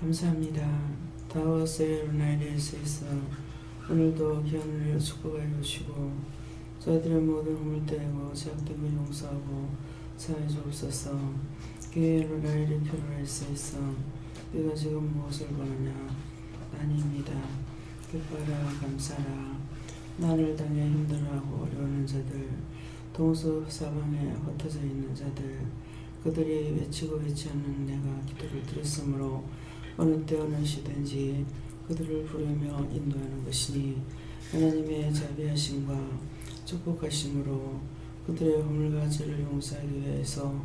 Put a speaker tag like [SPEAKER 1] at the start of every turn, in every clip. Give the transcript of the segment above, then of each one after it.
[SPEAKER 1] 감사합니다. 다워스의 루나이리스에서 오늘도 기한을 축복하여 주시고 저희들의 모든 허물되고 제약된 것 용서하고 사해 주옵소서. 교회 루나이리 캐롤라이스에서 네가 지금 무엇을 보느냐? 아닙니다. 기뻐라 감사라. 나를 당해 힘들어하고 어려워하는 자들, 동서 사방에 흩어져 있는 자들, 그들이 외치고 외치는 내가 기도를 들었으므로 어느 때 어느 시든지 그들을 부르며 인도하는 것이니 하나님의 자비하심과 축복하심으로 그들의 허물과 죄를 용서하기 위해서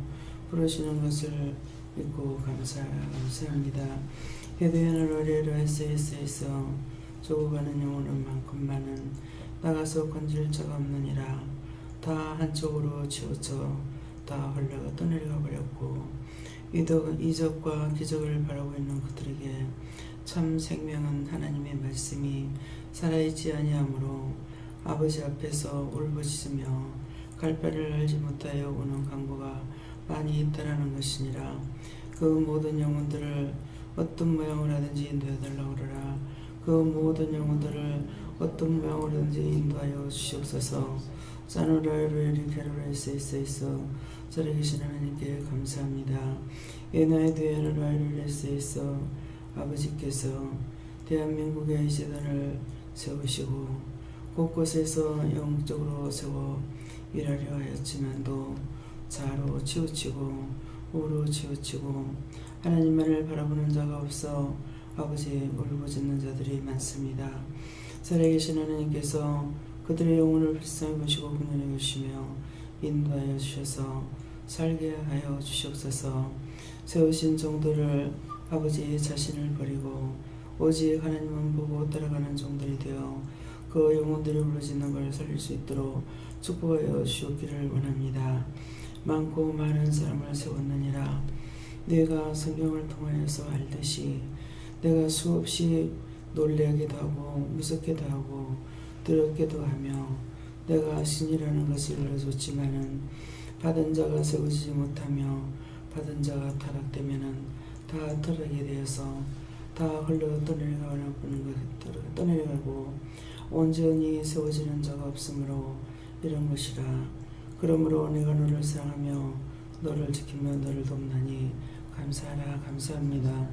[SPEAKER 1] 부르시는 것을 믿고 감사합니다. 해변을 어뢰로 SS에서 죽어가는 영혼은 많건만은 나가서 건질 자가 없느니라. 다 한쪽으로 치우쳐 다 흘러가 떠내려가 버렸고 이적과 기적을 바라고 있는 그들에게 참 생명은 하나님의 말씀이 살아있지 아니하므로 아버지 앞에서 울부짖으며 갈 바를 알지 못하여 오는 강보가 많이 있다라는 것이니라. 그 모든 영혼들을 어떤 모양을 하든지 인도해 달라고 그러라. 그 모든 영혼들을 어떤 모양으로든지 인도하여 주시옵소서. 사누라이루에리 캐롤라이스에서 저리 계신 하나님께 감사합니다. 예나의 뒤에는 라이루레스에서 아버지께서 대한민국의 재단을 세우시고 곳곳에서 영적으로 세워 일하려 하였지만도 좌로 치우치고 우로 치우치고 하나님만을 바라보는 자가 없어 아버지 울부짖는 자들이 많습니다. 살아 계신 하나님께서 그들의 영혼을 불쌍히 보시고 긍휼히 여기시며 인도하여 주셔서 살게 하여 주시옵소서. 세우신 종들을 아버지 자신을 버리고 오직 하나님만 보고 따라가는 종들이 되어 그 영혼들이 울부짖는 걸 살릴 수 있도록 축복하여 주옵기를 원합니다. 많고 많은 사람을 세웠느니라. 내가 성경을 통하여서 알듯이 내가 수없이 놀라기도 하고 무섭기도 하고 두렵기도 하며 내가 신이라는 것을 알려줬지만은 받은 자가 세워지지 못하며 받은 자가 타락되면은 다 타락이 되어서 다 흘러 떠내려가고 온전히 세워지는 자가 없으므로 이런 것이라. 그러므로 내가 너를 사랑하며 너를 지키며 너를 돕나니 감사하라. 감사합니다.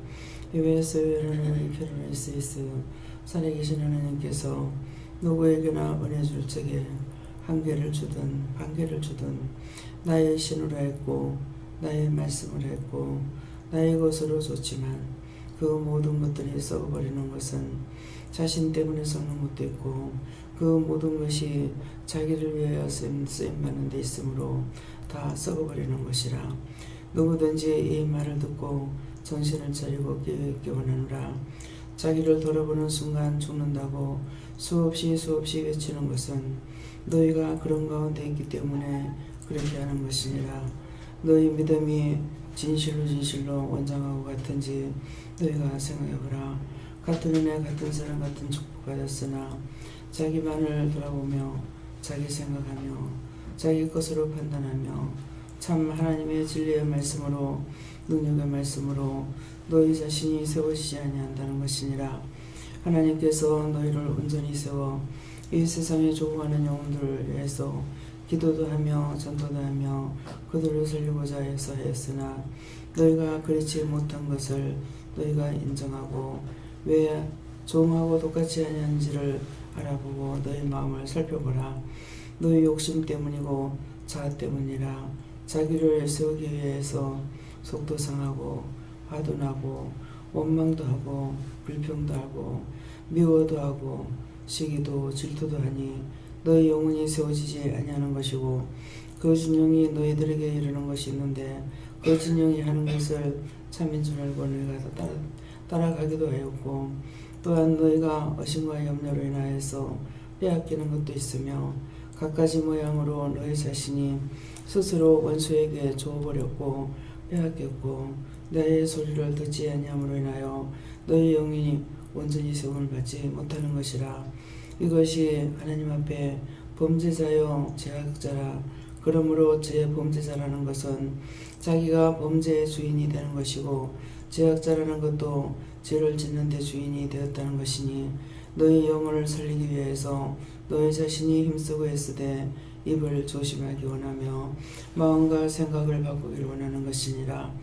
[SPEAKER 1] 예배에서 예배하는 캐롤라이스에서 살아계신 하나님께서 누구에게나 은혜 줄 적에 한계를 주든 반계를 주든 나의 신으로 했고 나의 말씀을 했고 나의 것으로 줬지만 그 모든 것들이 썩어버리는 것은 자신 때문에 썩는 것도 있고 그 모든 것이 자기를 위하여 쓰임받는 데 있으므로 다 썩어버리는 것이라. 누구든지 이 말을 듣고 정신을 차리고 깨닫기 원하노라. 자기를 돌아보는 순간 죽는다고 수없이 외치는 것은 너희가 그런 가운데 있기 때문에 그렇게 하는 것이니라. 너희 믿음이 진실로 원장하고 같은지 너희가 생각해보라. 같은 은혜 같은 사랑 같은 축복 받았으나 자기만을 돌아보며 자기 생각하며 자기 것으로 판단하며 참 하나님의 진리의 말씀으로 능력의 말씀으로 너희 자신이 세워지지 아니한다는 것이니라. 하나님께서 너희를 온전히 세워 이 세상에 조공하는 영혼들을 위해서 기도도 하며 전도도 하며 그들을 살리고자 해서 했으나 너희가 그렇지 못한 것을 너희가 인정하고 왜 종하고 똑같이 아니한지를 알아보고 너희 마음을 살펴보라. 너희 욕심 때문이고 자아 때문이라. 자기를 세우기 위해서 속도 상하고 화도 나고 원망도 하고 불평도 하고 미워도 하고 시기도 질투도 하니 너희 영혼이 세워지지 아니하는 것이고 그 진영이 너희들에게 이르는 것이 있는데 그 진영이 하는 것을 참인 줄 알고 너희가 따라가기도 하였고 또한 너희가 의심과 염려로 인하여서 빼앗기는 것도 있으며 갖가지 모양으로 너희 자신이 스스로 원수에게 주어버렸고 빼앗겼고 나의 소리를 듣지 아니함으로 인하여 너희 영이 온전히 세움을 받지 못하는 것이라. 이것이 하나님 앞에 범죄자요 제약자라. 그러므로 제 범죄자라는 것은 자기가 범죄의 주인이 되는 것이고 죄악자라는 것도 죄를 짓는 데 주인이 되었다는 것이니 너희 영혼을 살리기 위해서 너희 자신이 힘쓰고 애쓰되 입을 조심하기 원하며 마음과 생각을 바꾸기를 원하는 것이니라.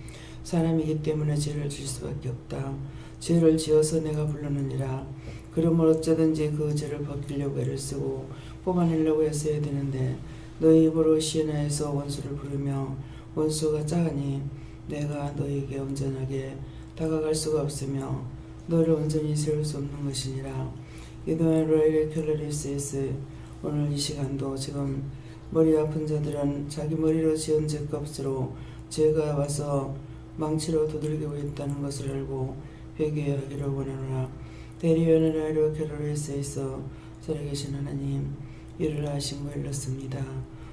[SPEAKER 1] 사람이기 때문에 죄를 질 수밖에 없다. 죄를 지어서 내가 부르느니라. 그러므로 어쩌든지 그 죄를 벗기려고 애를 쓰고 뽑아내려고 애써야 되는데 너희 입으로 시인하여서 원수를 부르며 원수가 짜하니 내가 너희에게 온전하게 다가갈 수가 없으며 너를 온전히 세울 수 없는 것이니라. 이도의 로엘의 켈러리스에스 오늘 이 시간도 지금 머리 아픈 자들은 자기 머리로 지은 죄값으로 죄가 와서 망치로 두들기고 있다는 것을 알고 회개하기를 원하노라. 대리원의 라이로 켈러리스에서 살아계신 하나님, 이를 하신 거 일렀습니다.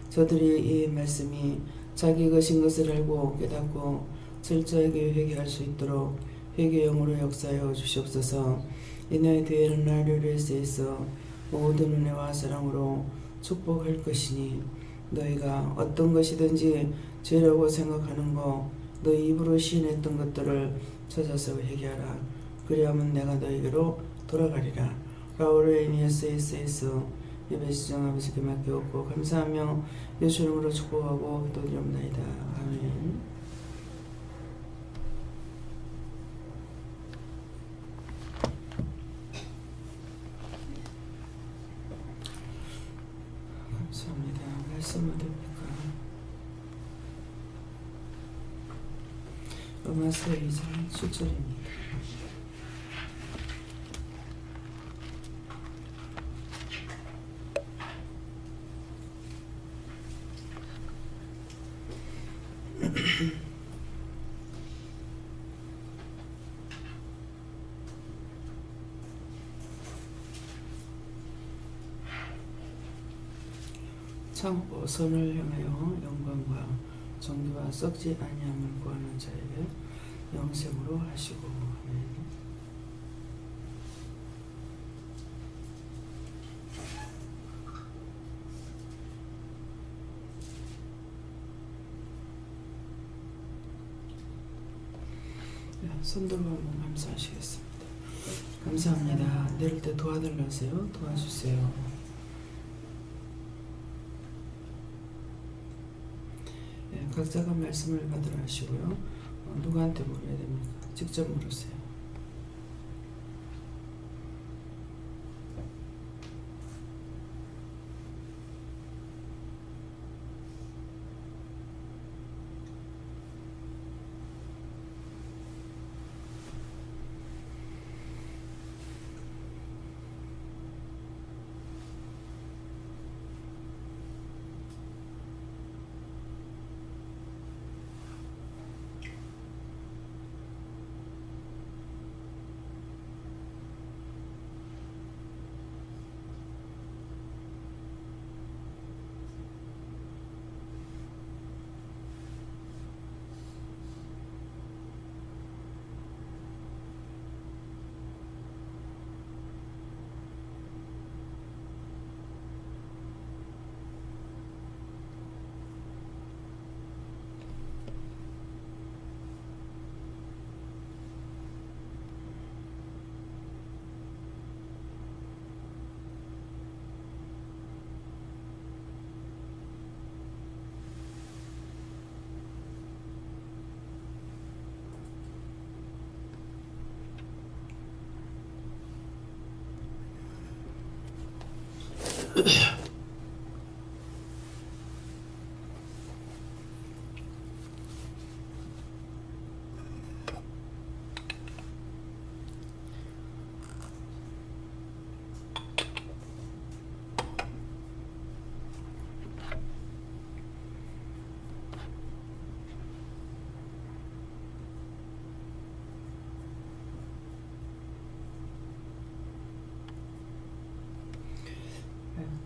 [SPEAKER 1] 저들이 이 말씀이 자기 것인 것을 알고 깨닫고 철저하게 회개할 수 있도록 회개 영으로 역사하여 주시옵소서. 이내 뒤에는 라이로레스에서 모든 은혜와 사랑으로 축복할 것이니 너희가 어떤 것이든지 죄라고 생각하는 거 너희 입으로 시인했던 것들을 찾아서 회개하라. 그리하면 내가 너희에게로 돌아가리라. 라우레이니에스에서 예배 시정 아버지께 맡겨오고 감사하며 예수 이름으로 축복하고 기도드립니다. 아멘. 감사합니다. 말씀 어딥니까? 로마서 2장 7절입니다. 참고 선을 향하여 영광과 정의와 썩지 아니함을 구하는 자에게 영생으로 하시고. 아멘. 손들고 한번 감사하시겠습니다. 감사합니다. 내릴 때 도와달라세요. 도와주세요. 각자가 말씀을 받으라 하시고요. 누구한테 물어야 됩니까? 직접 물으세요.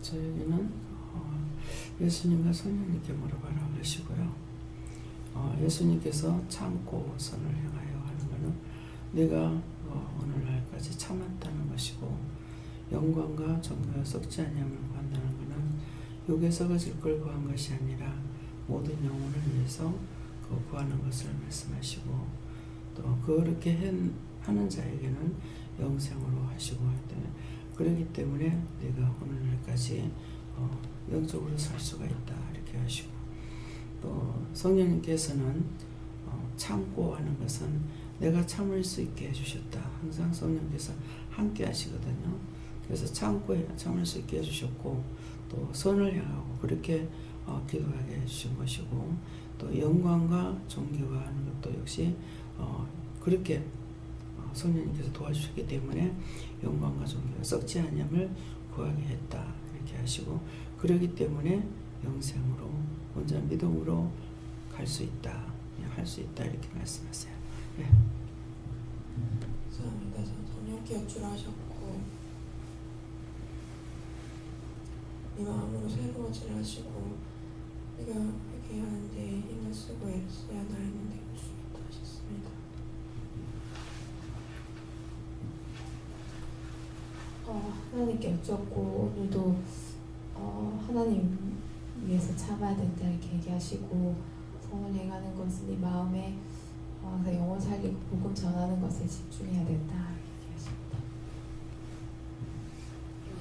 [SPEAKER 1] 저에게는 예수님과 성령님께 물어봐라 하시고요. 예수님께서 참고 선을 향하여 하는 것은 내가 오늘날까지 참았다는 것이고, 영광과 정의가 썩지 아니함을 구한다는 것은 육에서 거질 걸 구한 것이 아니라 모든 영혼을 위해서 구하는 것을 말씀하시고, 또 그렇게 하는 자에게는 영생으로 하시고 그렇기 때문에 내가 오늘날까지 영적으로 살 수가 있다 이렇게 하시고 또 성령님께서는 참고 하는 것은 내가 참을 수 있게 해주셨다. 항상 성령께서 함께 하시거든요. 그래서 참을 수 있게 해주셨고 또 선을 향하고 그렇게 기도하게 해주신 것이고 또 영광과 존귀와 하는 것도 역시 그렇게 성령님께서 도와주셨기 때문에 영광과 존귀가 썩지 않음을 구하게 했다 이렇게 하시고 그러기 때문에 영생으로 온전한 믿음으로 갈 수 있다 할 수 있다 이렇게 말씀하세요. 네.
[SPEAKER 2] 감사합니다. 성령께 여쭈하셨고 네 마음으로 새로워지라 하시고 내가 회개하는데 힘을 쓰고 애쓰야 나에는 될 수 있다 하셨습니다.
[SPEAKER 3] 하나님께 여쭙고 오늘도 하나님 위해서 참아야 된다 이렇게 얘기하시고 성을 행하는 것은 네 마음에 영혼 살리고 복음 전하는 것에 집중해야 된다 이렇게 얘기하십니다.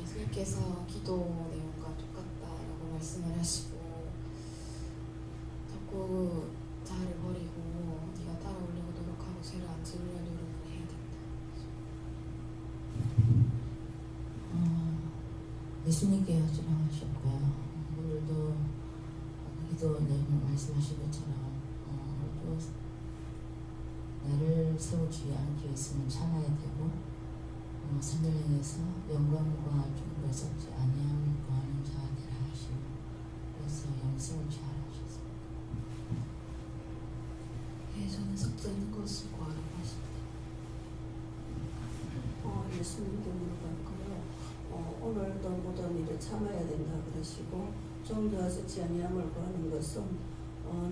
[SPEAKER 2] 예수님께서 기도 내용과 똑같다라고 말씀을 하시고 자꾸 자아를 버리고 네가 따라오려고 노력하고 죄를 안 지으려 노력을 해야 된다.
[SPEAKER 4] 예수님께 여쭈라 하셨고요. 오늘도 기도 내용을 말씀하신 것처럼 오늘도 나를 세우지 않기 위해서는 참아야 되고 선을 향해서 영광과 존귀가 썩지 아니함을 구하는 자가 되라 하시고 그래서 영생을 취하라 하셨습니다.
[SPEAKER 2] 예, 저는 썩지 않는 것을 구하라고 하십니다.
[SPEAKER 5] 예수님께 물어볼까요? 오늘도 모든 일을 참아야 된다 그러시고 종교와 썩지 아니함을 구하는 것은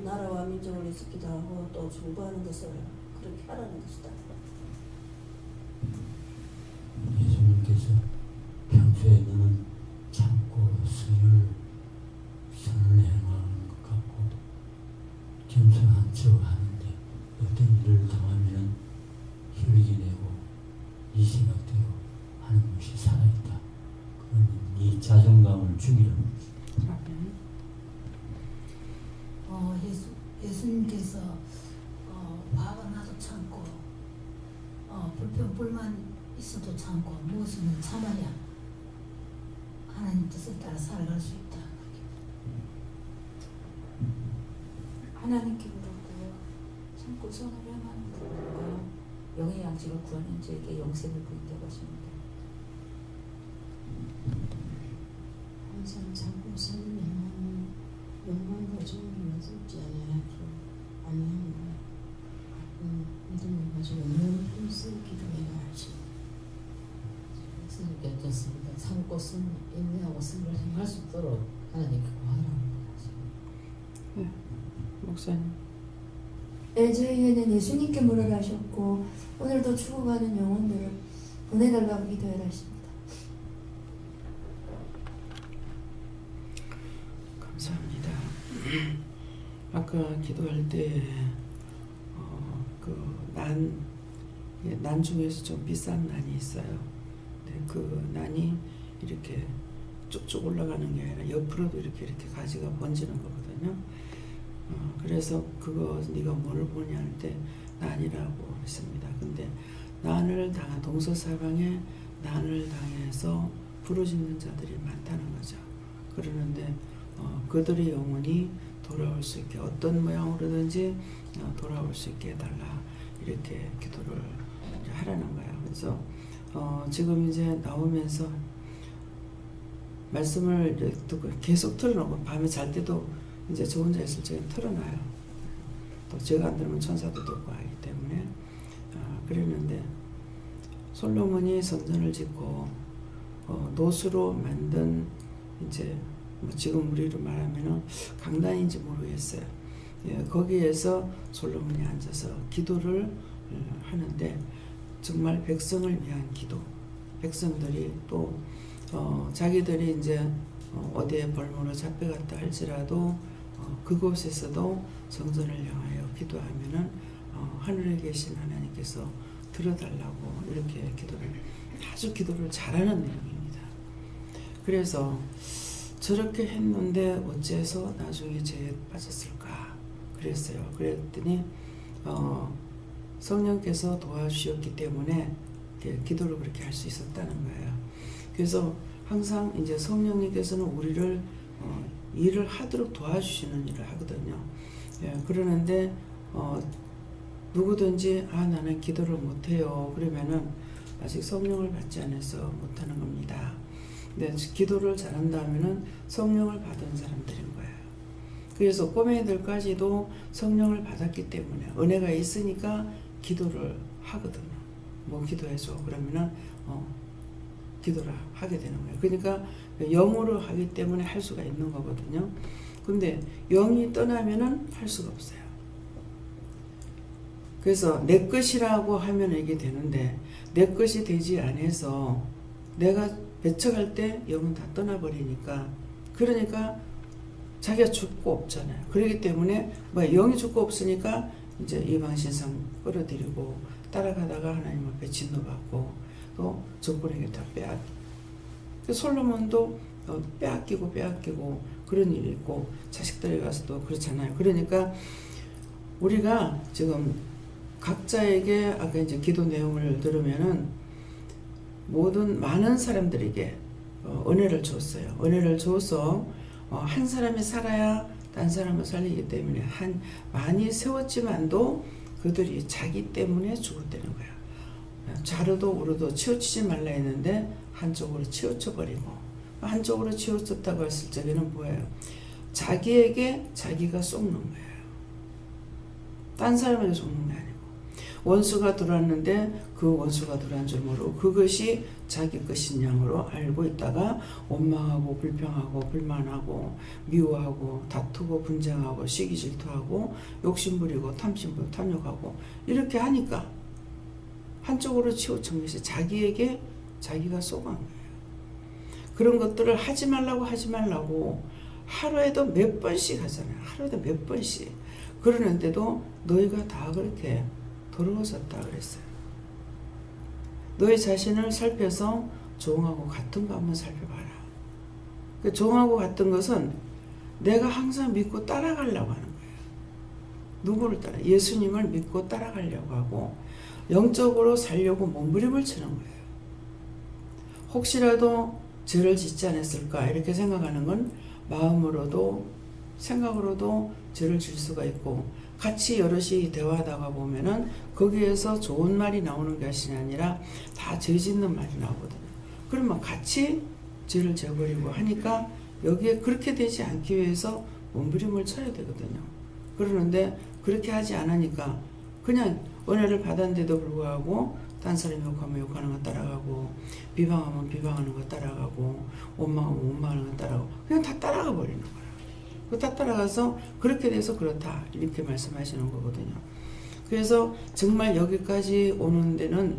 [SPEAKER 5] 나라와 민족을 위해서 기도하고 또 중보하는 것을 그렇게 하라는 것이다.
[SPEAKER 6] 예수님께서 평소에 너는 참고 선을 행하는 것 같고 겸손한 척 하는데 어떤 일을 당하면 혈기 내고 이 생각대로 하는 것이 살아있다. 그건 네 자존감을 죽이라는
[SPEAKER 7] 예수님께서 화가 나도 참고 불평 불만 있어도 참고 무엇을 참아야 하나님 뜻에 따라 살아갈 수 있다.
[SPEAKER 3] 하나님께 물었고요. 참고 선을 행하는 분과 영의 양식을 구하는 자에게 영생을 부인다고 하십니다.
[SPEAKER 5] 항상 참고 선을 행하는 영광과 존귀가 썩지 아니함을 믿음을 가지고 늘 힘쓰고 기도해야 하시고
[SPEAKER 4] 예수님께 여쭙습니다. 참고 인내하고 선을 행할 수 있도록 하나님께 구하라고 하십니다.
[SPEAKER 1] 목사님.
[SPEAKER 8] 네, 저희에는 예수님께 물으라 하셨고 오늘도 죽어가는 영혼들을 보내달라고 기도해라 하십니다.
[SPEAKER 1] 감사합니다. 아까 기도할 때 난 중에서 좀 비싼 난이 있어요. 근데 그 난이 이렇게 쭉쭉 올라가는 게 아니라 옆으로도 이렇게 가지가 번지는 거거든요. 그래서 그거 네가 뭘 보냐 할 때 난이라고 했습니다. 근데 동서사방에 난을 당해서 부르짖는 자들이 많다는 거죠. 그러는데 그들의 영혼이 돌아올 수 있게 어떤 모양으로든지 돌아올 수 있게 해달라 이렇게 기도를 하라는 거예요. 그래서 지금 이제 나오면서 말씀을 듣고 계속 틀어놓고 밤에 잘 때도 이제 저 혼자 있을 적에 틀어놔요. 또 제가 안 들으면 천사도 듣고 하기 때문에 그랬는데 솔로몬이 성전을 짓고 노수로 만든 이제 지금 우리로 말하면은 강단인지 모르겠어요. 예, 거기에서 솔로몬이 앉아서 기도를 하는데 정말 백성을 위한 기도. 백성들이 또 자기들이 이제 어디에 벌목으로 잡혀갔다 할지라도 그곳에서도 성전을 향하여 기도하면은 하늘에 계신 하나님께서 들어달라고 이렇게 아주 기도를 잘하는 내용입니다. 그래서 저렇게 했는데 어째서 나중에 죄에 빠졌을까 그랬어요. 그랬더니 성령께서 도와주셨기 때문에 기도를 그렇게 할 수 있었다는 거예요. 그래서 항상 이제 성령님께서는 우리를 일을 하도록 도와주시는 일을 하거든요. 그러는데 누구든지 나는 기도를 못해요 그러면은 아직 성령을 받지 않아서 못하는 겁니다. 근데 기도를 잘한다면은 성령을 받은 사람들인 거예요. 그래서 꼬맹이들까지도 성령을 받았기 때문에 은혜가 있으니까 기도를 하거든요. 뭐 기도해줘 그러면은 기도를 하게 되는 거예요. 그러니까 영으로 하기 때문에 할 수가 있는 거거든요. 근데 영이 떠나면은 할 수가 없어요. 그래서 내 것이라고 하면 이게 되는데 내 것이 되지 않아서 내가 배척할 때 영은 다 떠나버리니까 그러니까 자기가 죽고 없잖아요. 그렇기 때문에 영이 죽고 없으니까 이제 이방신상 끌어들이고 따라가다가 하나님 앞에 진노받고 또 적군에게 다 빼앗기고 솔로몬도 빼앗기고 그런 일이 있고 자식들에 가서도 그렇잖아요. 그러니까 우리가 지금 각자에게 아까 이제 기도 내용을 들으면은 많은 사람들에게 은혜를 줬어요. 은혜를 줘서 한 사람이 살아야 딴 사람을 살리기 때문에 많이 세웠지만도 그들이 자기 때문에 죽었다는 거야. 좌로도 우로도 치우치지 말라 했는데 한쪽으로 치우쳐버리고 한쪽으로 치우쳤다고 했을 적에는 뭐예요? 자기에게 자기가 속는 거예요. 딴 사람에게 속는 게 아니고 원수가 들어왔는데 그 원수가 들어온 줄 모르고 그것이 자기 것인 양으로 알고 있다가 원망하고 불평하고 불만하고 미워하고 다투고 분쟁하고 시기 질투하고 욕심부리고 탐심부리고 탐욕하고 이렇게 하니까 한쪽으로 치우친 것이 자기에게 자기가 쏘간 거예요. 그런 것들을 하지 말라고 하루에도 몇 번씩 하잖아요. 하루에도 몇 번씩. 그러는데도 너희가 다 그렇게 더러워졌다 그랬어요. 너희 자신을 살펴서 종하고 같은 거 한번 살펴봐라. 그 종하고 같은 것은 내가 항상 믿고 따라가려고 하는 거예요. 누구를 따라? 예수님을 믿고 따라가려고 하고 영적으로 살려고 몸부림을 치는 거예요. 혹시라도 죄를 짓지 않았을까 이렇게 생각하는 건 마음으로도 생각으로도 죄를 질 수가 있고 같이 여럿이 대화하다가 보면은 거기에서 좋은 말이 나오는 것이 아니라 다 죄 짓는 말이 나오거든요. 그러면 같이 죄를 져버리고 하니까 여기에 그렇게 되지 않기 위해서 몸부림을 쳐야 되거든요. 그러는데 그렇게 하지 않으니까 그냥 은혜를 받았는데도 불구하고 딴 사람이 욕하면 욕하는 거 따라가고 비방하면 비방하는 거 따라가고 원망하면 원망하는 거 따라가고 그냥 다 따라가 버리는 거예요. 다 따라가서 그렇게 돼서 그렇다 이렇게 말씀하시는 거거든요. 그래서 정말 여기까지 오는 데는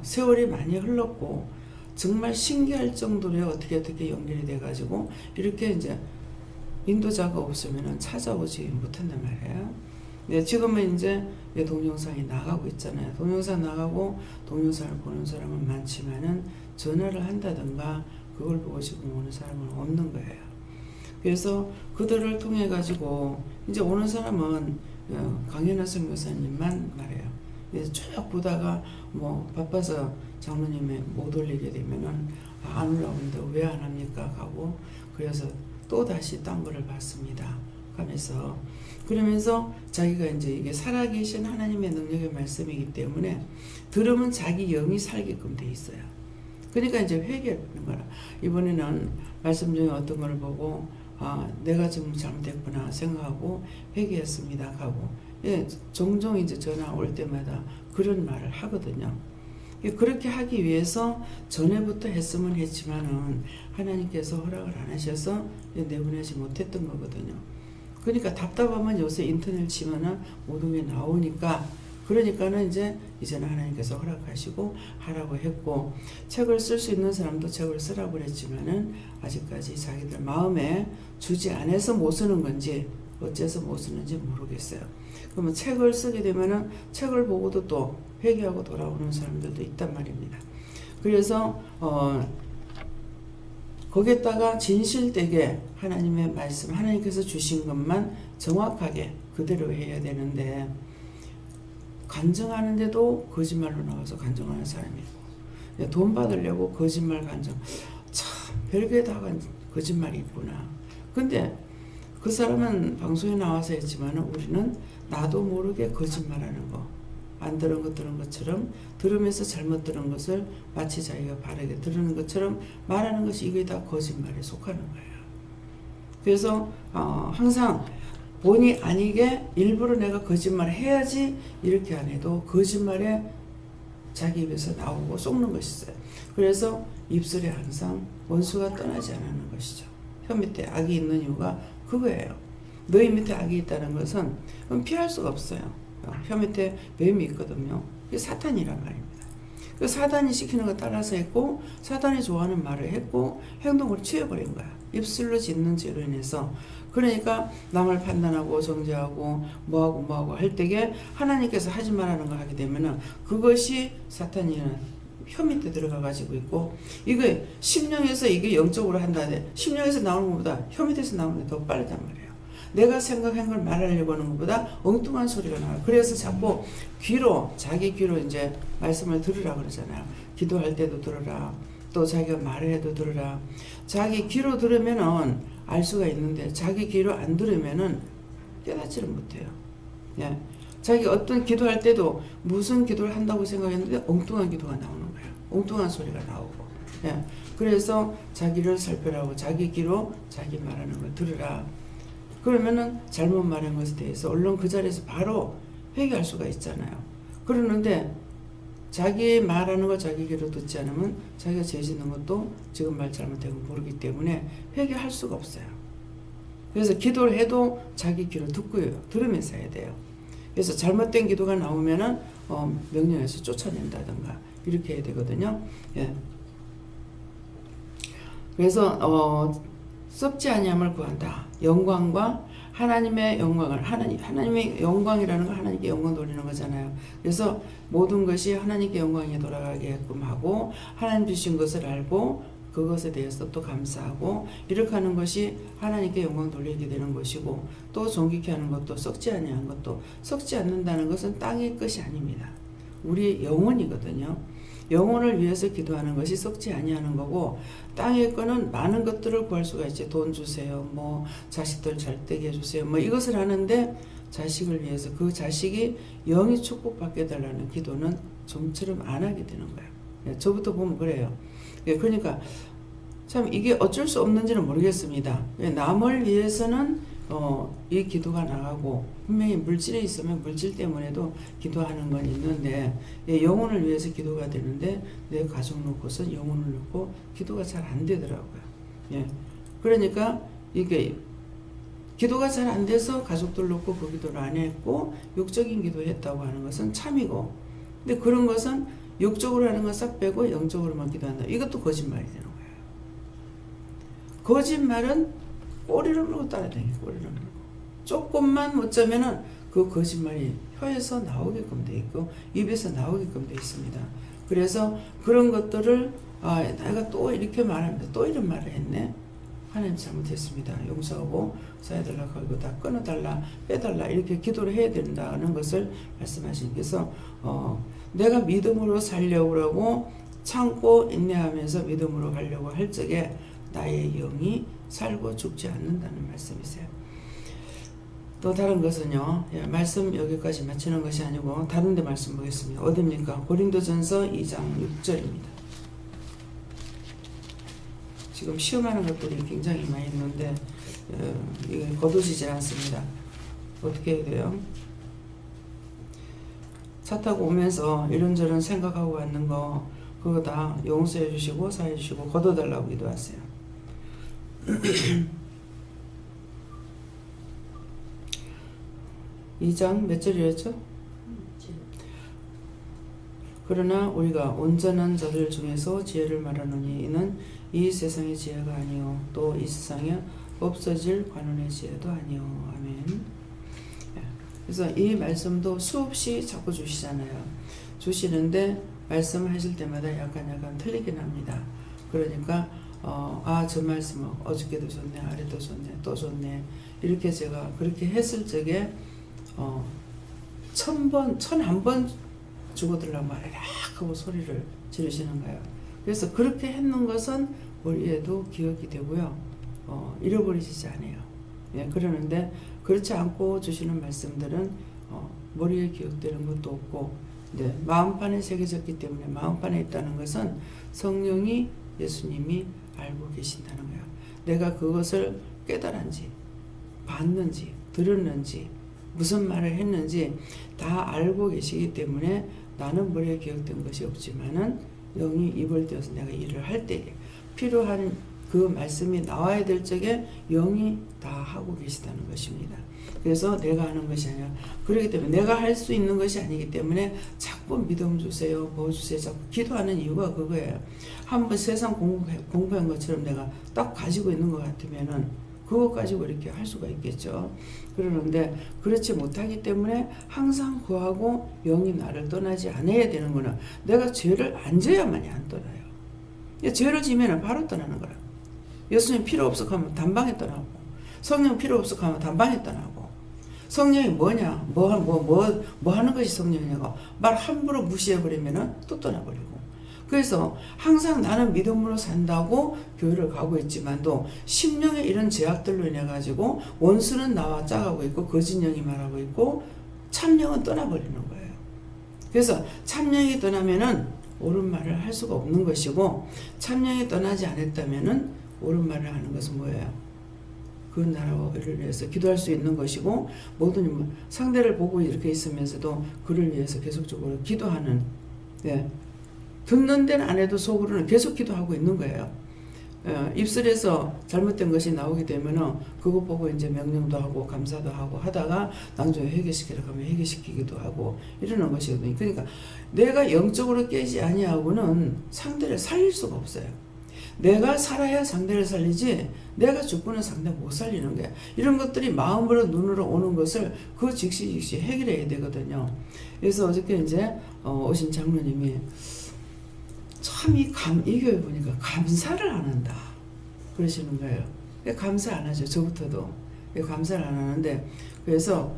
[SPEAKER 1] 세월이 많이 흘렀고 정말 신기할 정도로 어떻게 연결이 돼가지고 이렇게 이제 인도자가 없으면 찾아오지 못한단 말이에요. 네, 지금은 이제 동영상이 나가고 있잖아요. 동영상 나가고 동영상을 보는 사람은 많지만은 전화를 한다든가 그걸 보고 지금 오는 사람은 없는 거예요. 그래서 그들을 통해 가지고 이제 오는 사람은 강연하 선교사님만 말해요. 그래서 쭉 보다가 뭐 바빠서 장로님이 못 올리게 되면은 안 올라오는데 왜 안 합니까? 하고 그래서 또 다시 딴 거를 받습니다. 하면서 그러면서 자기가 이제 이게 살아계신 하나님의 능력의 말씀이기 때문에 들으면 자기 영이 살게끔 돼 있어요. 그러니까 이제 회개하는 거라. 이번에는 말씀 중에 어떤 걸 보고 내가 지금 잘못했구나 생각하고 회개했습니다 하고 종종 이제 전화 올 때마다 그런 말을 하거든요. 그렇게 하기 위해서 전에부터 했으면 했지만은 하나님께서 허락을 안 하셔서 내보내지 못했던 거거든요. 그러니까 답답하면 요새 인터넷 치면은 모든 게 나오니까 그러니까는 이제는 하나님께서 허락하시고 하라고 했고 책을 쓸 수 있는 사람도 책을 쓰라고 그랬지만은 아직까지 자기들 마음에 주지 않아서 못 쓰는 건지 어째서 못 쓰는지 모르겠어요. 그러면 책을 쓰게 되면은 책을 보고도 또 회개하고 돌아오는 사람들도 있단 말입니다. 그래서 거기에다가 진실되게 하나님의 말씀, 하나님께서 주신 것만 정확하게 그대로 해야 되는데, 간증하는데도 거짓말로 나와서 간증하는 사람이 있고, 돈 받으려고 거짓말 간증, 참 별게 다 거짓말이 있구나. 근데 그 사람은 방송에 나와서 했지만 우리는 나도 모르게 거짓말하는 거, 안 들은 거 들은 것처럼, 들으면서 잘못 들은 것을 마치 자기가 바르게 들은 것처럼 말하는 것이, 이게 다 거짓말에 속하는 거예요. 그래서 항상 본의 아니게 일부러 내가 거짓말을 해야지 이렇게 안 해도 거짓말에 자기 입에서 나오고 속는 것이 있어요. 그래서 입술에 항상 원수가 떠나지 않는 것이죠. 혀 밑에 악이 있는 이유가 그거예요. 너희 밑에 악이 있다는 것은 피할 수가 없어요. 혀 밑에 뱀이 있거든요. 이게 사탄이란 말입니다. 그 사단이 시키는 거 따라서 했고, 사단이 좋아하는 말을 했고, 행동을 취해버린 거야. 입술로 짓는 죄로 인해서. 그러니까 남을 판단하고 정죄하고 뭐하고 할 때에 하나님께서 하지 말라는 거 하게 되면은 그것이 사탄이는 혀 밑에 들어가 가지고 있고, 이거 심령에서 이게 영적으로 한다는데 심령에서 나오는 것보다 혀 밑에서 나오는 게 더 빠르단 말이에요. 내가 생각한 걸 말하려고 하는 것보다 엉뚱한 소리가 나와요. 그래서 자꾸 귀로, 자기 귀로 이제 말씀을 들으라 그러잖아요. 기도할 때도 들으라. 또 자기가 말을 해도 들으라. 자기 귀로 들으면은 알 수가 있는데 자기 귀로 안 들으면은 깨닫지를 못해요. 예. 자기 어떤 기도할 때도 무슨 기도를 한다고 생각했는데 엉뚱한 기도가 나오는 거예요. 엉뚱한 소리가 나오고. 예. 그래서 자기를 살펴라고 자기 귀로 자기 말하는 걸 들으라. 그러면은 잘못 말한 것에 대해서 얼른 그 자리에서 바로 회개할 수가 있잖아요. 그러는데 자기 말하는 거 자기 귀로 듣지 않으면 자기가 죄 짓는 것도 지금 말 잘못된 거 모르기 때문에 회개할 수가 없어요. 그래서 기도를 해도 자기 귀로 듣고요. 들으면서 해야 돼요. 그래서 잘못된 기도가 나오면은 명령해서 쫓아낸다든가 이렇게 해야 되거든요. 예. 그래서 썩지 아니함을 구한다. 영광과 하나님의 영광을, 하나님의 영광이라는 건 하나님께 영광 돌리는 거잖아요. 그래서 모든 것이 하나님께 영광에 돌아가게끔 하고, 하나님 주신 것을 알고 그것에 대해서 또 감사하고, 이렇게 하는 것이 하나님께 영광 돌리게 되는 것이고, 또 존귀케 하는 것도, 썩지 아니한 것도, 썩지 않는다는 것은 땅의 것이 아닙니다. 우리 영혼이거든요. 영혼을 위해서 기도하는 것이 썩지 아니하는 거고, 땅의 거는 많은 것들을 구할 수가 있지. 돈 주세요, 뭐 자식들 잘 되게 해주세요, 뭐 이것을 하는데, 자식을 위해서 그 자식이 영이 축복받게 해달라는 기도는 좀처럼 안 하게 되는 거예요. 저부터 보면 그래요. 그러니까 참 이게 어쩔 수 없는지는 모르겠습니다. 남을 위해서는 이 기도가 나가고, 분명히 물질이 있으면 물질 때문에도 기도하는 건 있는데, 영혼을 위해서 기도가 되는데 내 가족 놓고서 영혼을 놓고 기도가 잘 안 되더라고요. 예. 그러니까 이게 기도가 잘 안 돼서 가족들 놓고 그 기도를 안 했고 육적인 기도했다고 하는 것은 참이고, 근데 그런 것은 육적으로 하는 건 싹 빼고 영적으로만 기도한다. 이것도 거짓말이 되는 거예요. 거짓말은 꼬리를 물고 따라다니고, 꼬리를 물고. 조금만 못 자면은 그 거짓말이 혀에서 나오게끔 돼 있고, 입에서 나오게끔 돼 있습니다. 그래서 그런 것들을, 내가 또 이렇게 말하면서 또 이런 말을 했네. 하나님 잘못했습니다. 용서하고 사야달라고 하고 다 끊어달라, 빼달라, 이렇게 기도를 해야 된다는 것을 말씀하시면서, 내가 믿음으로 살려고 하고 참고 인내하면서 믿음으로 가려고 할 적에 나의 영이 살고 죽지 않는다는 말씀이세요. 또 다른 것은요, 말씀 여기까지 마치는 것이 아니고 다른 데 말씀 보겠습니다. 어디입니까? 고린도전서 2장 6절입니다. 지금 시험하는 것들이 굉장히 많이 있는데 이게 거두시질 않습니다. 어떻게 해야 돼요? 차 타고 오면서 이런저런 생각하고 왔는 거 그거 다 용서해 주시고 사해 주시고 거둬달라고 기도하세요. 2장 몇 절이었죠? 그러나 우리가 온전한 자들 중에서 지혜를 말하노니 이는 이 세상의 지혜가 아니요 또 이 세상에 없어질 관원의 지혜도 아니요. 아멘. 그래서 이 말씀도 수없이 자꾸 주시잖아요. 주시는데 말씀하실 때마다 약간 틀리긴 합니다. 그러니까 저 말씀은 어저께도 좋네, 아래도 좋네, 또 좋네, 이렇게 제가 그렇게 했을 적에 1001번 죽어들라고 막 이렇게 하고 소리를 지르시는 거예요. 그래서 그렇게 했는 것은 머리에도 기억이 되고요. 잃어버리지 않아요. 예, 그러는데 그렇지 않고 주시는 말씀들은 머리에 기억되는 것도 없고, 네, 마음판에 새겨졌기 때문에 마음판에 있다는 것은 성령이, 예수님이 알고 계신다는 거예요. 내가 그것을 깨달은지, 봤는지, 들었는지, 무슨 말을 했는지 다 알고 계시기 때문에 나는 머리에 기억된 것이 없지만은 영이 입을 떼어서 내가 일을 할 때에 필요한 그 말씀이 나와야 될 적에 영이 다 하고 계시다는 것입니다. 그래서 내가 하는 것이 아니라, 그렇기 때문에 내가 할 수 있는 것이 아니기 때문에 자꾸 믿음 주세요, 뭐 주세요, 자꾸 기도하는 이유가 그거예요. 한번 세상 공부한 것처럼 내가 딱 가지고 있는 것 같으면은 그것 가지고 이렇게 할 수가 있겠죠. 그러는데 그렇지 못하기 때문에 항상 구하고 영이 나를 떠나지 않아야 되는 거는 내가 죄를 안 져야만이 안 떠나요. 죄를 지면 바로 떠나는 거라. 예수님 필요 없어 하면 단방에 떠나고, 성령 필요 없어 하면 단방에 떠나고, 성령이 뭐냐, 뭐 하는 것이 성령이냐고 말 함부로 무시해버리면 또 떠나버리고. 그래서 항상 나는 믿음으로 산다고 교회를 가고 있지만도 심령의 이런 제약들로 인해 가지고 원수는 나와 짜가고 있고 거짓령이 말하고 있고 참령은 떠나버리는 거예요. 그래서 참령이 떠나면은 옳은 말을 할 수가 없는 것이고, 참령이 떠나지 않았다면은 옳은 말을 하는 것은 뭐예요? 그 나라를 위해서 기도할 수 있는 것이고, 모든 상대를 보고 이렇게 있으면서도 그를 위해서 계속적으로 기도하는, 예, 듣는 데는 안 해도 속으로는 계속 기도하고 있는 거예요. 입술에서 잘못된 것이 나오게 되면은 그거 보고 이제 명령도 하고 감사도 하고 하다가 나중에 회개시키라고 하면 회개시키기도 하고 이러는 것이거든요. 그러니까 내가 영적으로 깨지 아니하고는 상대를 살릴 수가 없어요. 내가 살아야 상대를 살리지 내가 죽고는 상대 못 살리는 거야. 이런 것들이 마음으로 눈으로 오는 것을 그 즉시 해결해야 되거든요. 그래서 어저께 이제 오신 장로님이 참 이 교회 보니까 감사를 안 한다 그러시는 거예요. 감사 안 하죠. 저부터도 감사를 안 하는데, 그래서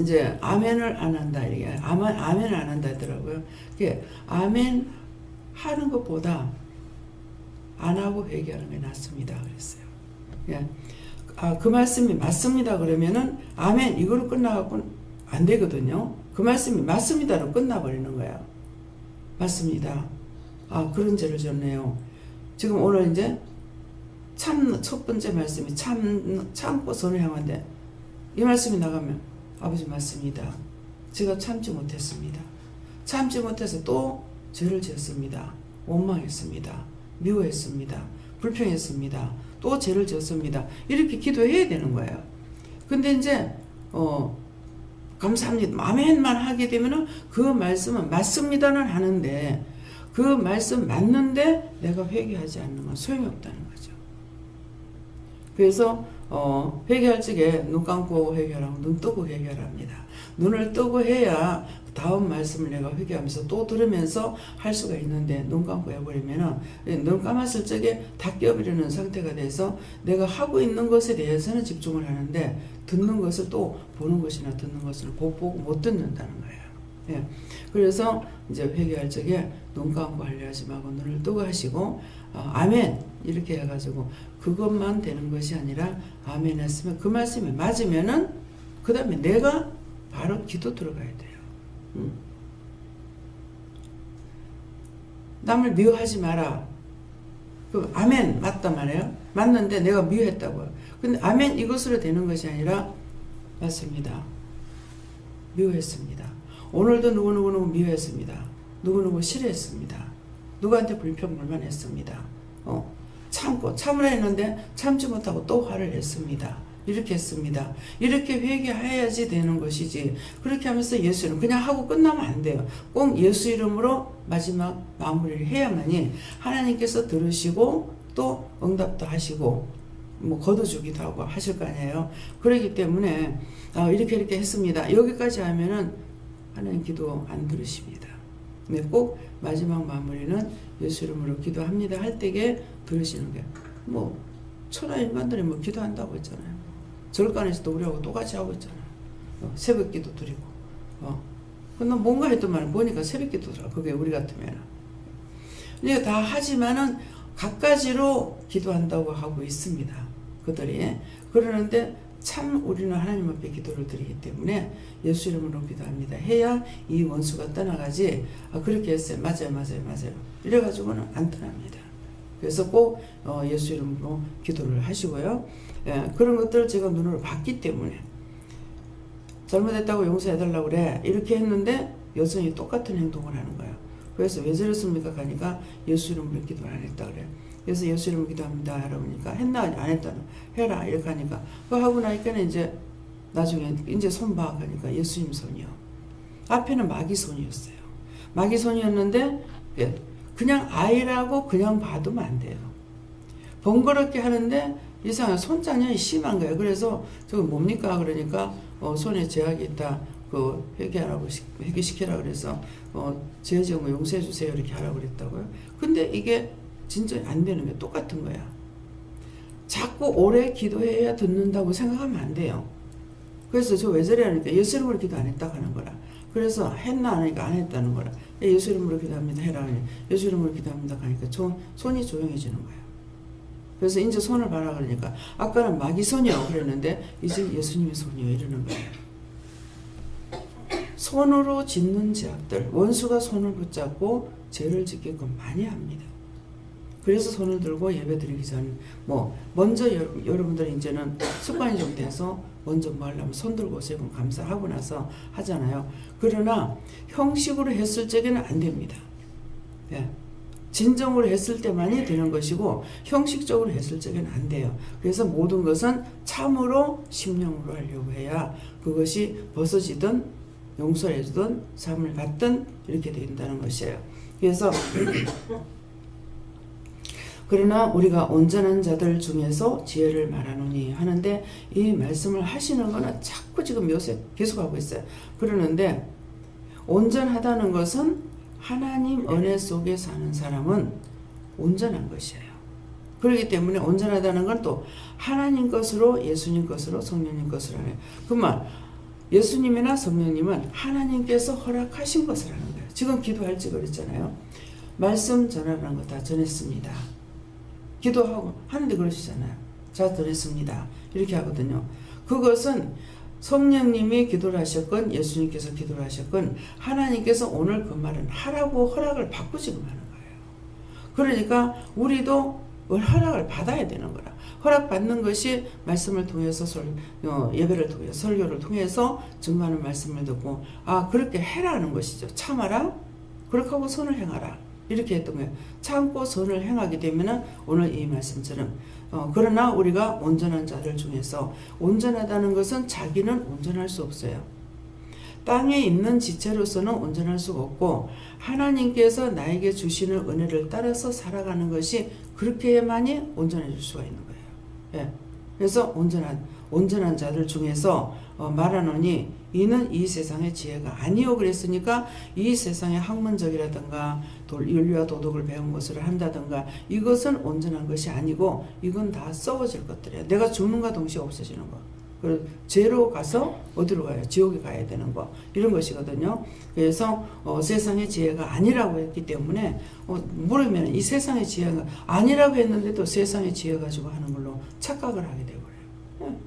[SPEAKER 1] 이제 아멘을 안 한다, 이게 아멘을 안 한다 하더라고요. 그게 아멘 하는 것보다 안 하고 회개하는 게 낫습니다 그랬어요. 예. 그 말씀이 맞습니다 그러면은 아멘 이거로 끝나갖고 안 되거든요. 그 말씀이 맞습니다로 끝나버리는 거예요. 맞습니다. 그런 죄를 졌네요. 지금 오늘 이제 첫 번째 말씀이 참고 선을 향한데, 이 말씀이 나가면 아버지 맞습니다. 제가 참지 못했습니다. 참지 못해서 또 죄를 지었습니다. 원망했습니다. 미워했습니다. 불평했습니다. 또 죄를 지었습니다. 이렇게 기도해야 되는 거예요. 근데 이제 감사합니다. 아멘만 하게 되면은 그 말씀은 맞습니다는 하는데, 그 말씀 맞는데 내가 회개하지 않는 건 소용이 없다는 거죠. 그래서 회개할 적에 눈 감고 회개하라고 눈 뜨고 회개합니다. 눈을 뜨고 해야 다음 말씀을 내가 회개하면서 또 들으면서 할 수가 있는데, 눈 감고 해버리면은 눈 감았을 적에 다 깨어버리는 상태가 돼서 내가 하고 있는 것에 대해서는 집중을 하는데 듣는 것을 또 보는 것이나 듣는 것을 못 보고 못 듣는다는 거예요. 예. 그래서 이제 회개할 적에 눈 감고 하려 하지 말고 눈을 뜨고 하시고 아멘 이렇게 해가지고 그것만 되는 것이 아니라 아멘 했으면 그 말씀이 맞으면은 그 다음에 내가 바로 기도 들어가야 돼요. 남을 미워하지 마라. 그 아멘 맞단 말이에요. 맞는데 내가 미워했다고요. 근데 아멘 이것으로 되는 것이 아니라 맞습니다. 미워했습니다. 오늘도 누구누구 미워했습니다. 누구누구 싫어했습니다. 누구한테 불평불만했습니다. 참으라 했는데 참지 못하고 또 화를 냈습니다. 이렇게 했습니다. 이렇게 회개해야지 되는 것이지, 그렇게 하면서 예수 이름 그냥 하고 끝나면 안 돼요. 꼭 예수 이름으로 마지막 마무리를 해야만이 하나님께서 들으시고 또 응답도 하시고 뭐 걷어주기도 하고 하실 거 아니에요. 그렇기 때문에 이렇게 했습니다. 여기까지 하면은 하나님 기도 안 들으십니다. 근데 꼭 마지막 마무리는 예수 이름으로 기도합니다 할 때에 들으시는 게, 뭐 천하 인간들이 뭐 기도한다고 했잖아요. 절간에서도 우리하고 똑같이 하고 있잖아요. 새벽 기도 드리고. 근데 뭔가 했더만 보니까 새벽 기도더라. 그게 우리 같으면. 그러니까 다 하지만은 갖가지로 기도한다고 하고 있습니다. 그들이. 그러는데 참 우리는 하나님 앞에 기도를 드리기 때문에 예수 이름으로 기도합니다 해야 이 원수가 떠나가지. 그렇게 했어요. 맞아요. 이래가지고는 안 떠납니다. 그래서 꼭 예수 이름으로 기도를 하시고요. 그런 것들을 제가 눈으로 봤기 때문에 잘못했다고 용서해달라고 그래. 이렇게 했는데 여전히 똑같은 행동을 하는 거예요. 그래서 왜 저랬습니까? 가니까 예수 이름으로 기도 안 했다 그래. 그래서 예수 이름으로 기도합니다. 그러니까 했나 안 했다는 해라 이렇게 하니까 그거 하고 나니까 이제 나중에 이제 손 봐 가니까 예수님 손이요. 앞에는 마귀 손이었어요. 마귀 손이었는데 그냥 아이라고 그냥 봐두면 안 돼요. 번거롭게 하는데 이상한 손장염이 심한 거예요. 그래서 저거 뭡니까? 그러니까 손에 제약이 있다. 그 회개시키라 그래서 죄 지은 거 용서해 주세요 이렇게 하라고 그랬다고요. 근데 이게 진짜 안 되는 게 똑같은 거야. 자꾸 오래 기도해야 듣는다고 생각하면 안 돼요. 그래서 저 왜 저래 하니까 예수 이름으로 기도 안 했다고 하는 거라. 그래서 했나 안 하니까 안 했다는 거라. 예수 이름으로 기도합니다 해라 하니 예수 이름으로 기도합니다 하니까 손이 조용해지는 거야. 그래서 이제 손을 봐라 그러니까 아까는 마귀 손이라고 그랬는데 이제 예수님의 손이요 이러는 거예요. 손으로 짓는 죄악들, 원수가 손을 붙잡고 죄를 짓게끔 많이 합니다. 그래서 손을 들고 예배 드리기 전, 먼저 여러분들 이제는 습관이 좀 돼서 먼저 뭐 하려면 손 들고 세 번 감사하고 나서 하잖아요. 그러나 형식으로 했을 적에는 안 됩니다. 진정으로 했을 때만이 되는 것이고 형식적으로 했을 적에는 안 돼요. 그래서 모든 것은 참으로 심령으로 하려고 해야 그것이 벗어지든 용서를 해주든 삶을 갖든 이렇게 된다는 것이에요. 그래서 그러나 우리가 온전한 자들 중에서 지혜를 말하노니 하는데 이 말씀을 하시는 거는 자꾸 지금 요새 계속하고 있어요. 그러는데 온전하다는 것은 하나님 은혜 속에 사는 사람은 온전한 것이에요. 그렇기 때문에 온전하다는 건 또 하나님 것으로 예수님 것으로 성령님 것으로 하는 그만 예수님이나 성령님은 하나님께서 허락하신 것을 하는 거예요. 지금 기도할 때 그랬잖아요. 말씀 전하라는 거 다 전했습니다. 기도하고 하는데 그러시잖아요. 자 전했습니다. 이렇게 하거든요. 그것은 성령님이 기도를 하셨건 예수님께서 기도를 하셨건 하나님께서 오늘 그 말은 하라고 허락을 받고 지금 하는 거예요. 그러니까 우리도 허락을 받아야 되는 거라. 허락받는 것이 말씀을 통해서 예배를 통해서 설교를 통해서 증거하는 말씀을 듣고 그렇게 해라는 것이죠. 참아라. 그렇게 하고 선을 행하라. 이렇게 했던 거예요. 참고 선을 행하게 되면은 오늘 이 말씀처럼 그러나 우리가 온전한 자들 중에서 온전하다는 것은 자기는 온전할 수 없어요. 땅에 있는 지체로서는 온전할 수가 없고 하나님께서 나에게 주시는 은혜를 따라서 살아가는 것이 그렇게 해야만이 온전해질 수가 있는 거예요. 그래서 온전한 자들 중에서 말하노니 이는 이 세상의 지혜가 아니요 그랬으니까 이 세상의 학문적이라든가 윤리와 도덕을 배운 것을 한다든가 이것은 온전한 것이 아니고 이건 다 썩어질 것들이에요. 내가 죽는과 동시에 없어지는 거. 그리고 죄로 가서 어디로 가요? 지옥에 가야 되는 거. 이런 것이거든요. 그래서 세상의 지혜가 아니라고 했기 때문에 물으면 이 세상의 지혜가 아니라고 했는데도 세상의 지혜 가지고 하는 걸로 착각을 하게 되어버려요.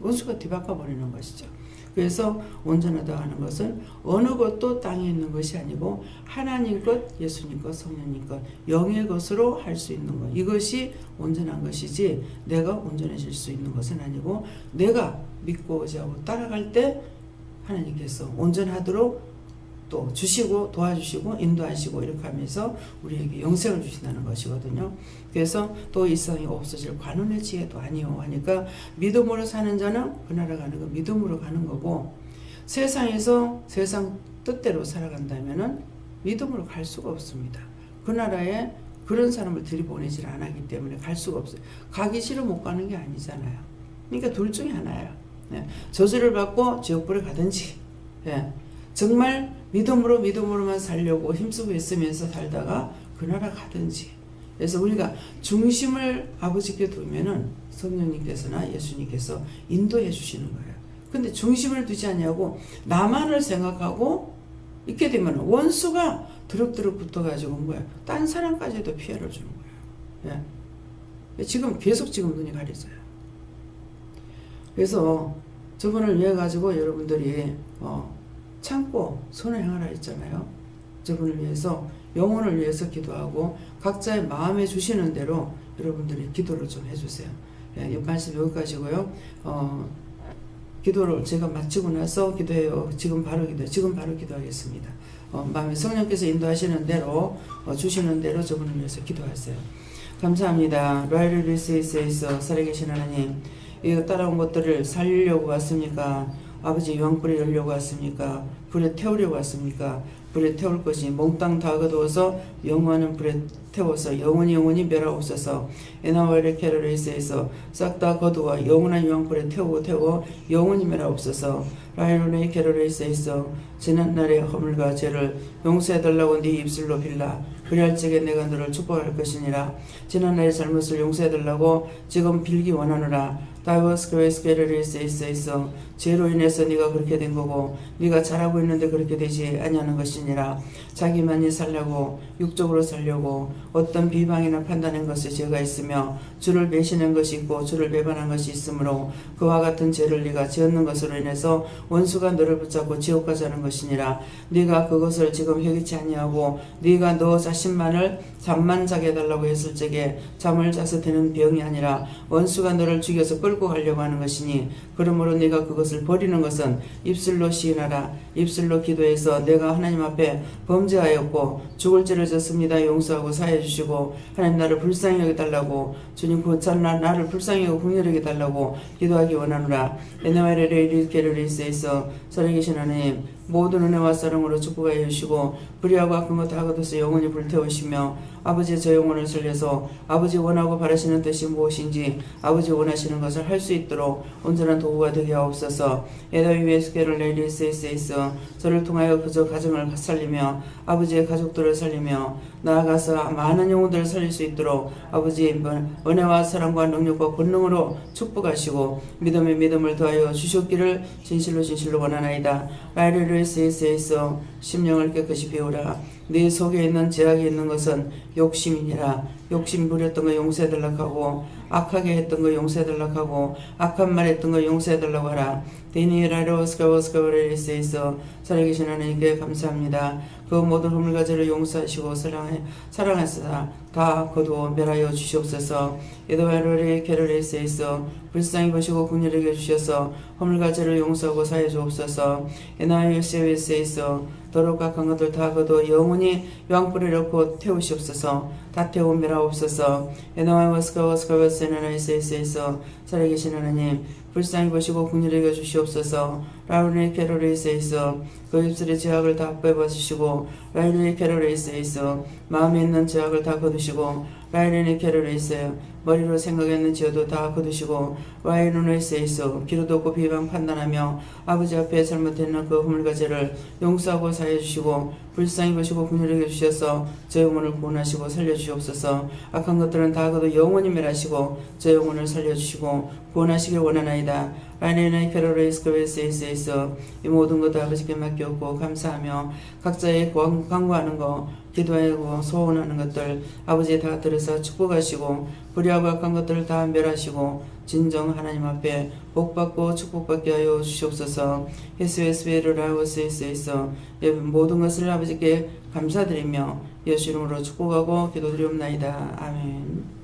[SPEAKER 1] 원수가 뒤바꿔버리는 것이죠. 그래서 온전하다 하는 것은 어느 것도 땅에 있는 것이 아니고 하나님 것, 예수님 것, 성령님 것, 영의 것으로 할 수 있는 것. 이것이 온전한 것이지 내가 온전해질 수 있는 것은 아니고 내가 믿고 의지하고 따라갈 때 하나님께서 온전하도록 또 주시고 도와주시고 인도하시고 이렇게 하면서 우리에게 영생을 주신다는 것이거든요. 그래서 또 이 세상에 없어질 관원의 지혜도 아니요 하니까 믿음으로 사는 자는 그 나라 가는 거 믿음으로 가는 거고 세상에서 세상 뜻대로 살아간다면은 믿음으로 갈 수가 없습니다. 그 나라에 그런 사람을 들이보내질 않았기 때문에 갈 수가 없어요. 가기 싫어 못 가는 게 아니잖아요. 그러니까 둘 중에 하나예요. 예. 저주를 받고 지옥불에 가든지, 예. 정말 믿음으로만 살려고 힘쓰고 있으면서 살다가 그 나라 가든지. 그래서 우리가 중심을 아버지께 두면은 성령님께서나 예수님께서 인도해 주시는 거예요. 근데 중심을 두지 않냐고 나만을 생각하고 있게 되면 원수가 드럭드럭 붙어가지고 온 거예요. 딴 사람까지도 피해를 주는 거예요. 예. 지금 계속 눈이 가려져요. 그래서 저분을 위해 가지고 여러분들이 참고 선을 행하라 했잖아요. 저분을 위해서, 영혼을 위해서 기도하고 각자의 마음에 주시는 대로 여러분들이 기도를 좀 해주세요. 예, 이 말씀 여기까지고요. 기도를 제가 마치고 나서 기도해요. 지금 바로 기도하겠습니다. 마음에 성령께서 인도하시는 대로 주시는 대로 저분을 위해서 기도하세요. 감사합니다. 라이를 위해서 살아계신 하나님, 이거 따라온 것들을 살리려고 왔습니까? 아버지 영불에 열려고 왔습니까? 불에 태우려고 왔습니까? 불에 태울 것이 몽땅 다 거두어서 영원한 불에 태워서 영원히 멸하옵소서. 에나와레 케르레이스에서 싹 다 거두어 영원한 유황불에 태우고 영원히 멸하옵소서. 라이로네 케르레이스에서 지난날의 허물과 죄를 용서해달라고 네 입술로 빌라. 그리할 적에 내가 너를 축복할 것이니라. 지난날의 잘못을 용서해달라고 지금 빌기 원하노라. 다이버스크웨스케르레이스에서 죄로 인해서 네가 그렇게 된 거고 네가 잘하고 있는데 그렇게 되지 아니하는 것이니라. 자기만이 살려고 육적으로 살려고 어떤 비방이나 판단한 것에 죄가 있으며 주를 배신한 것이 있고 주를 배반한 것이 있으므로 그와 같은 죄를 네가 지었는 것으로 인해서 원수가 너를 붙잡고 지옥 가자는 것이니라. 네가 그것을 지금 회개치 아니하고 네가 너 자신만을 잠만 자게 해달라고 했을 적에 잠을 자서 되는 병이 아니라 원수가 너를 죽여서 끌고 가려고 하는 것이니, 그러므로 네가 그것을 버리는 것은 입술로 시인하라. 입술로 기도해서 내가 하나님 앞에 범죄하였고 죽을 죄를 졌습니다. 용서하고 사해 주시고 하나님 나를 불쌍히 여겨달라고, 주님 나를 불쌍히 여기고 긍휼히 여겨달라고 기도하기 원하노라. 에나와레레리케르리스에서 살아계신 하나님, 모든 은혜와 사랑으로 축복하여 주시고 불의하고 악한 것 다 거둬서 영원히 불태우시며 아버지의 저 영혼을 살려서 아버지 원하고 바라시는 뜻이 무엇인지 아버지 원하시는 것을 할 수 있도록 온전한 도구가 되게 하옵소서. 에더위에스케르레리스에서 저를 통하여 그저 가정을 살리며 아버지의 가족들을 살리며 나아가서 많은 영혼들을 살릴 수 있도록 아버지의 은혜와 사랑과 능력과 권능으로 축복하시고 믿음의 믿음을 더하여 주셨기를 진실로 원하나이다. 라이르르스에서 심령을 깨끗이 비우라. 네 속에 있는 제약이 있는 것은 욕심이니라. 욕심 부렸던 거 용서해달라고 하고 악하게 했던 거 용서해달라고 하고 악한 말 했던 거 용서해달라고 하라. 데니라로스카버스카버레리스에서 살아계신 하나님께 감사합니다. 그 모든 허물과 죄를 용서하시고 사랑하사 다 거두어 멸하여 주시옵소서. 에도와로리 케르레스에서 불쌍히 보시고 긍휼히 주셔서 허물과 죄를 용서하고 사해 주옵소서. 에나이오세에서 더럽고 악한 것들 다 거두어 영원히 유황불에 넣고 태우시옵소서. 다 태워 멸하옵소서. 에나이오스카버스카버스에나이세에서 살아계신 하나님, 불쌍히 보시고 긍휼히 여겨 주시옵소서. 라우리 케로레이스에서 그 입술의 죄악을 다 빼버리시고 라이리 케로레이스에서 마음에 있는 죄악을 다 거두시고 라이리 케로레이스 머리로 생각했는 죄도 다 거두시고 라이르네스에서 기로도 없고 비방 판단하며 아버지 앞에 잘못했는 그 허물과 죄를 용서하고 사해 주시고 불쌍히 보시고 긍휼히 여겨 주셔서 저 영혼을 구원하시고 살려주시옵소서. 악한 것들은 다 거두 영원히 멸하시고 저 영혼을 살려주시고 구원하시길 원하나이다. 라이네네 케로레이스크베스에서 이 모든 것도 아버지께 맡겼고 감사하며 각자의 간구하는 거 기도하고 소원하는 것들 아버지 다 들으사 축복하시고 불의하고 악한 것들을 다 멸하시고 진정 하나님 앞에 복받고 축복받게 하여 주시옵소서. 예수에스베르라우스에서 모든 것을 아버지께 감사드리며 예수 이름으로 축복하고 기도드리옵나이다. 아멘.